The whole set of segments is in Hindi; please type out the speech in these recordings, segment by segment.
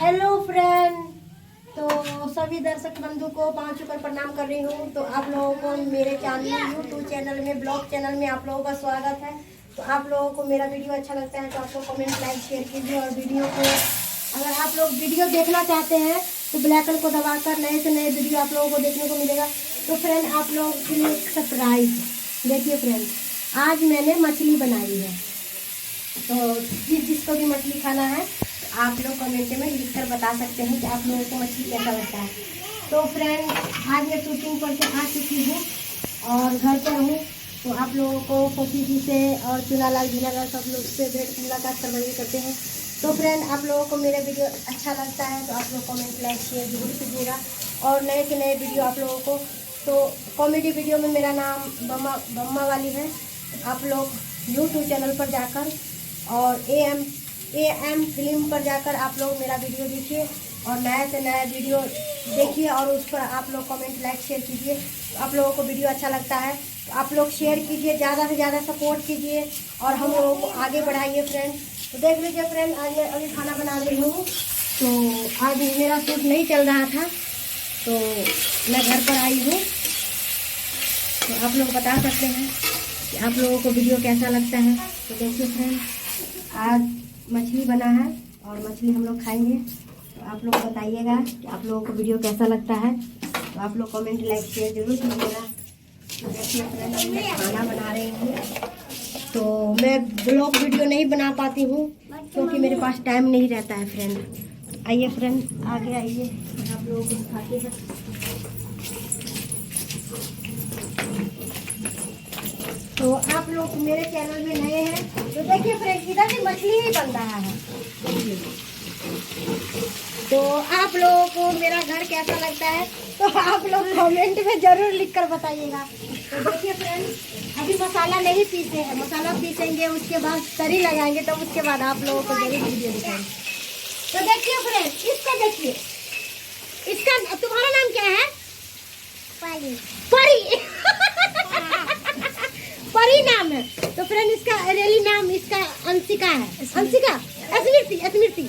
Hello friend. तो सभी दर्शक बंधु को पाँव छूकर प्रणाम कर रही हूँ। तो आप लोगों को मेरे यूट्यूब चैनल में ब्लॉग चैनल में आप लोगों का स्वागत है। तो आप लोगों को मेरा वीडियो अच्छा लगता है तो आप लोग कमेंट लाइक शेयर कीजिए। और वीडियो को अगर आप लोग वीडियो देखना चाहते हैं तो बेल आइकन को दबाकर नए से नए वीडियो आप लोगों को देखने को मिलेगा। तो फ्रेंड आप लोगों के लिए एक सरप्राइज देखिए फ्रेंड, आज मैंने मछली बनाई है। तो जिसको भी मछली खाना है आप लोग कमेंट में लिख कर बता सकते हैं कि आप लोगों को मछली कैसा लगता है। तो फ्रेंड आज मैं शूटिंग करके आ चुकी हूँ और घर पर हूँ। तो आप लोगों को शशि जी से और चुनालाल जीनालाल सब लोग से भेंट मुलाकात करवाई करते हैं। तो फ्रेंड आप लोगों को मेरा वीडियो अच्छा लगता है तो आप लोग कमेंट लाइक शेयर जरूर कीजिएगा। और नए से नए वीडियो आप लोगों को तो कॉमेडी वीडियो में मेरा नाम बम्मा वाली है। आप लोग यूट्यूब चैनल पर जाकर और एम फिल्म पर जाकर आप लोग मेरा वीडियो देखिए और नया से नया वीडियो देखिए और उस पर आप लोग कमेंट लाइक शेयर कीजिए। तो आप लोगों को वीडियो अच्छा लगता है तो आप लोग शेयर कीजिए, ज़्यादा से ज़्यादा सपोर्ट कीजिए और हम लोगों को आगे बढ़ाइए फ्रेंड। तो देख लीजिए फ्रेंड, आज मैं अभी खाना बना रही हूँ। तो आज मेरा शूट नहीं चल रहा था तो मैं घर पर आई हूँ। तो आप लोग बता सकते हैं कि आप लोगों को वीडियो कैसा लगता है। तो देखिए फ्रेंड, आज मछली बना है और मछली हम लोग खाएंगे। तो आप लोग बताइएगा कि आप लोगों को वीडियो कैसा लगता है। तो आप लोग कमेंट लाइक शेयर जरूर कीजिएगा। देखिए फ्रेंड, मैं खाना बना रही हूँ। तो मैं ब्लॉग वीडियो नहीं बना पाती हूँ क्योंकि मेरे पास टाइम नहीं रहता है फ्रेंड। आइए फ्रेंड, आगे आइए, आप लोगों को दिखाते हैं। तो आप लोग मेरे चैनल में नए हैं तो देखिए फ्रेंड, इधर से मछली ही बन रहा है। तो आप लोगों को मेरा घर कैसा लगता है तो आप लोग कमेंट में जरूर लिखकर बताइएगा। तो देखिए फ्रेंड, अभी मसाला नहीं पीसे हैं, मसाला पीसेंगे उसके बाद तरी लगाएंगे तब उसके बाद आप लोगों को जरूर वीडियो दिखाएंगे। तो देखिए फ्रेंड, इसको देखिए, इसका तुम्हारा नाम क्या है? परी। परी परी नाम है। तो फ्रेंड इसका रियली नाम इसका अंशिका है। अंशिका, स्मृति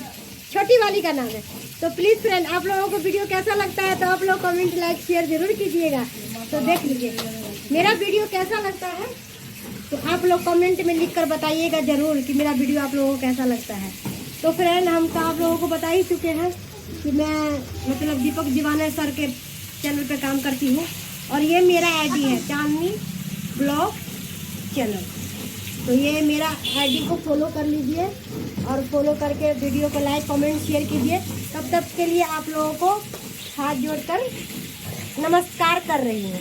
छोटी वाली का नाम है। तो प्लीज फ्रेंड आप लोगों को वीडियो कैसा लगता है तो आप लोग कमेंट लाइक शेयर जरूर कीजिएगा। तो देख लीजिए मेरा वीडियो कैसा लगता है तो आप लोग कमेंट में लिख कर बताइएगा जरूर कि मेरा वीडियो आप लोगों को कैसा लगता है। तो फ्रेंड हम तो आप लोगों को बता ही चुके हैं कि मैं मतलब दीपक दीवाना सर के चैनल पे काम करती हूँ और ये मेरा आईडी है चांदनी ब्लॉग चैनल। तो ये मेरा आईडी को फॉलो कर लीजिए और फॉलो करके वीडियो को लाइक कमेंट शेयर कीजिए। तब तक के लिए आप लोगों को हाथ जोड़कर नमस्कार कर रही हूँ।